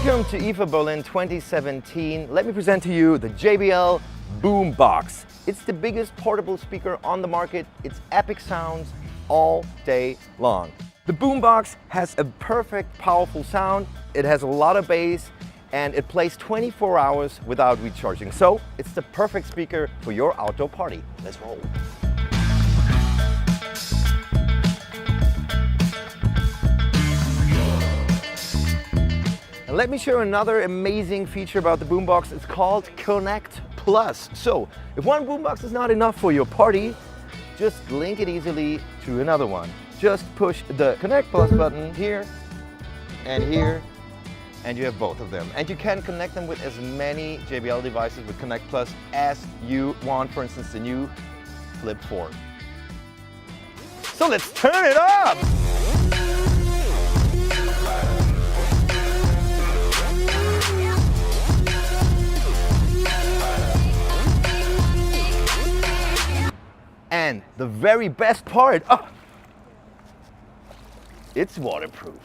Welcome to IFA Berlin 2017. Let me present to you the JBL Boombox. It's the biggest portable speaker on the market. It's epic sounds all day long. The Boombox has a perfect, powerful sound. It has a lot of bass and it plays 24 hours without recharging. So it's the perfect speaker for your outdoor party. Let's roll. And let me share another amazing feature about the Boombox. It's called Connect Plus. So if one Boombox is not enough for your party, just link it easily to another one. Just push the Connect Plus button here and here, and you have both of them. And you can connect them with as many JBL devices with Connect Plus as you want. For instance, the new Flip 4. So let's turn it up! And the very best part, it's waterproof.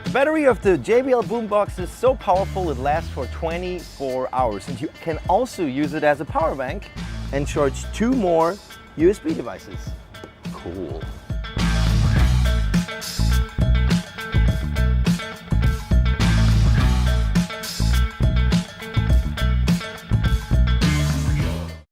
The battery of the JBL Boombox is so powerful it lasts for 24 hours, and you can also use it as a power bank and charge 2 more USB devices. Cool.